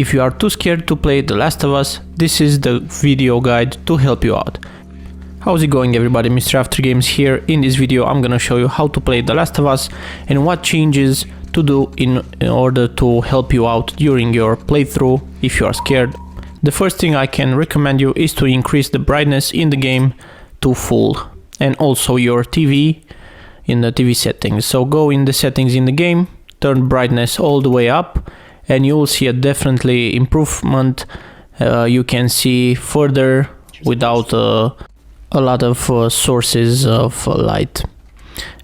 If you are too scared to play The Last of Us, this is the video guide to help you out. How's it going everybody, Mr.AfterGames here. In this video I'm gonna show you how to play The Last of Us and what changes to do in order to help you out during your playthrough if you are scared. The first thing I can recommend you is to increase the brightness in the game to full, and also your TV in the TV settings. So go in the settings in the game, turn brightness all the way up, and you will see a definitely improvement. You can see further without a lot of sources of light,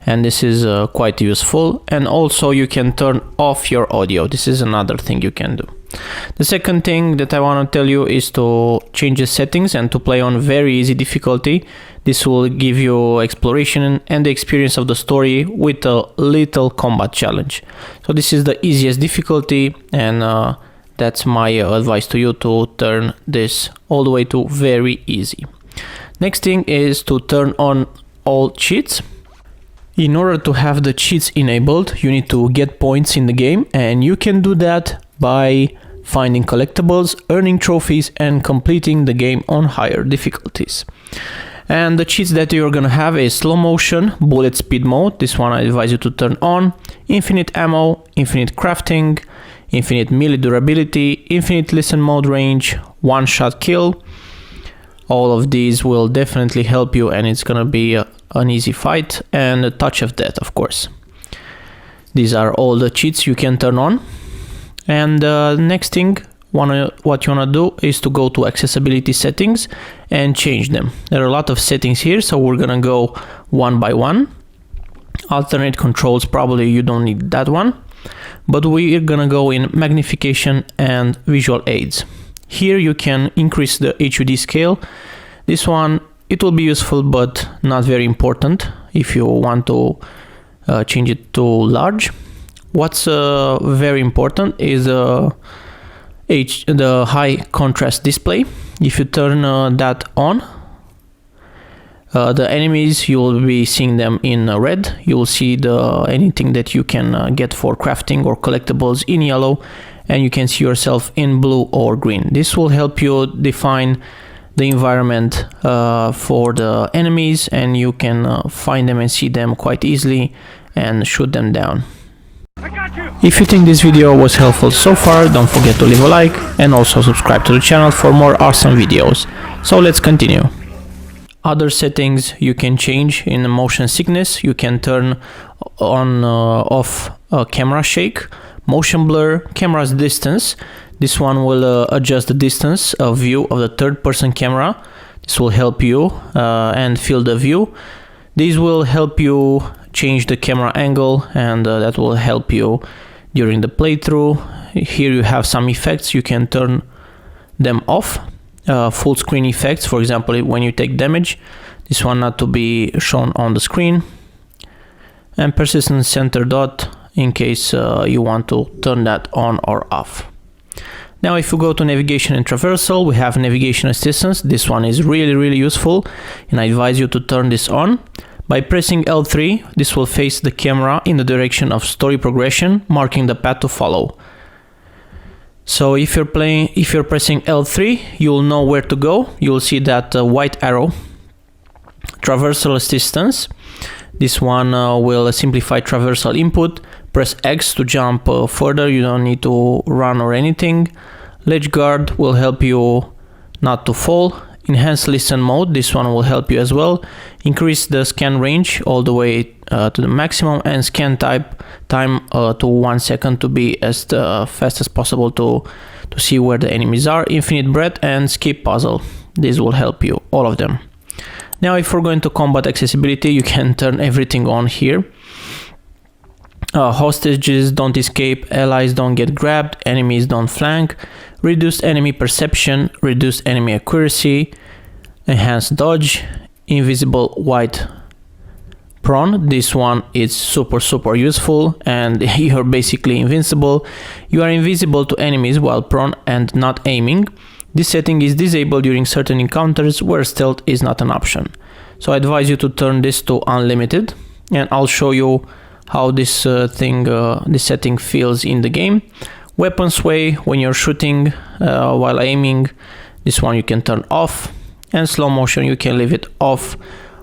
and this is quite useful. And also you can turn off your audio. This is another thing you can do. The second thing that I want to tell you is to change the settings and to play on very easy difficulty. This will give you exploration and the experience of the story with a little combat challenge. So this is the easiest difficulty, and that's my advice to you, to turn this all the way to very easy. Next thing is to turn on all cheats. In order to have the cheats enabled, you need to get points in the game, and you can do that by finding collectibles, earning trophies, and completing the game on higher difficulties. And the cheats that you're gonna have is slow motion, bullet speed mode. This one I advise you to turn on. Infinite ammo, infinite crafting, infinite melee durability, infinite listen mode range, one shot kill. All of these will definitely help you, and it's gonna be an easy fight. And a touch of death, of course. These are all the cheats you can turn on. And next thing what you wanna do is to go to accessibility settings and change them. There are a lot of settings here, so we're gonna go one by one. Alternate controls, probably you don't need that one, but we're gonna go in magnification and visual aids. Here you can increase the HUD scale. This one, it will be useful but not very important if you want to change it to large. What's very important is the high contrast display. If you turn that on, the enemies, you will be seeing them in red. You will see anything that you can get for crafting or collectibles in yellow, and you can see yourself in blue or green. This will help you define the environment for the enemies, and you can find them and see them quite easily and shoot them down. If you think this video was helpful so far, don't forget to leave a like and also subscribe to the channel for more awesome videos. So let's continue. Other settings you can change in the motion sickness. You can turn on off camera shake, motion blur, camera's distance. This one will adjust the distance of view of the third person camera. This will help you and field of view. These will help you change the camera angle, and that will help you during the playthrough. Here you have some effects, you can turn them off. Full screen effects, for example, when you take damage, this one not to be shown on the screen. And persistent center dot, in case you want to turn that on or off. Now if you go to navigation and traversal, we have navigation assistance. This one is really useful, and I advise you to turn this on. By pressing L3, this will face the camera in the direction of story progression, marking the path to follow. So if you're pressing L3, you will know where to go. You will see that white arrow. Traversal assistance. This one will simplify traversal input. Press X to jump further. You don't need to run or anything. Ledge guard will help you not to fall. Enhanced listen mode, this one will help you as well. Increase the scan range all the way to the maximum, and scan time to 1 second to be as fast as possible to see where the enemies are. Infinite breath and skip puzzle, this will help you, all of them. Now if we're going to combat accessibility, you can turn everything on here. Hostages don't escape, allies don't get grabbed, enemies don't flank, reduced enemy perception, reduced enemy accuracy, enhanced dodge, invisible white prone. This one is super useful, and you're basically invincible. You are invisible to enemies while prone and not aiming. This setting is disabled during certain encounters where stealth is not an option. So I advise you to turn this to unlimited, and I'll show you how this setting feels in the game. Weapon sway when you're shooting while aiming, this one you can turn off, and slow motion you can leave it off,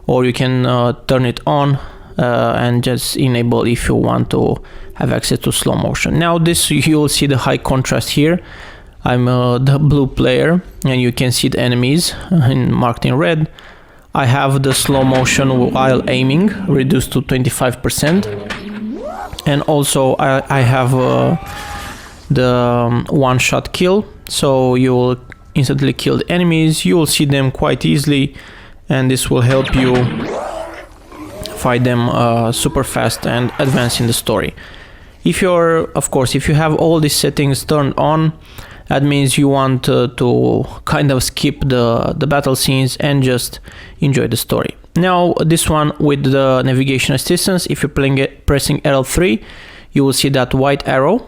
or you can turn it on and just enable if you want to have access to slow motion. Now this, you will see the high contrast here. I'm the blue player and you can see the enemies marked in red. I have the slow motion while aiming reduced to 25%, and also I have the one-shot kill, so you will instantly kill the enemies. You will see them quite easily, and this will help you fight them super fast and advance in the story. If you're, of course, if you have all these settings turned on, that means you want to kind of skip the battle scenes and just enjoy the story. Now this one with the navigation assistance, if you're playing it, pressing L3, you will see that white arrow,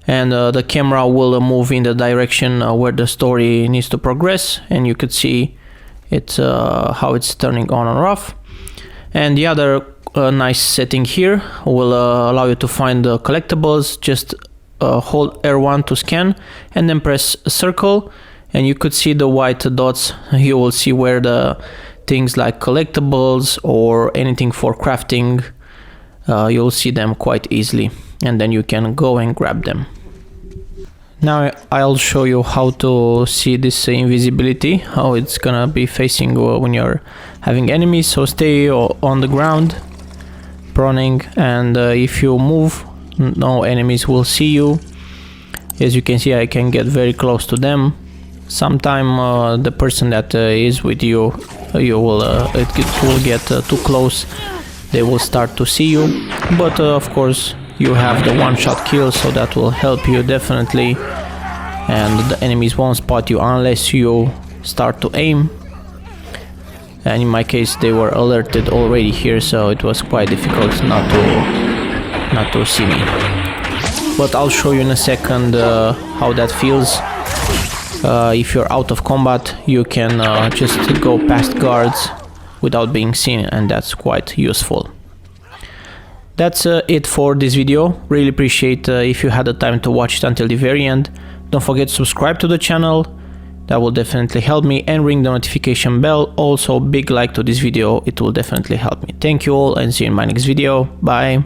and the camera will move in the direction where the story needs to progress, and you could see it's how it's turning on and off. And the other nice setting here will allow you to find the collectibles. Just hold R1 to scan and then press circle, and you could see the white dots. You will see where the things like collectibles or anything for crafting, you'll see them quite easily, and then you can go and grab them. Now I'll show you how to see this invisibility, how it's gonna be facing when you're having enemies. So stay on the ground, proning, and if you move, no enemies will see you. As you can see, I can get very close to them. Sometime the person that is with you, it will get too close. They will start to see you, but of course you have the one-shot kill, so that will help you definitely, and the enemies won't spot you unless you start to aim. And in my case, they were alerted already here, so it was quite difficult not to see me. But I'll show you in a second how that feels. If you're out of combat, you can just go past guards without being seen, and that's quite useful. That's it for this video. Really appreciate if you had the time to watch it until the very end. Don't forget to subscribe to the channel, that will definitely help me, and ring the notification bell. Also, big like to this video, it will definitely help me. Thank you all, and see you in my next video. Bye.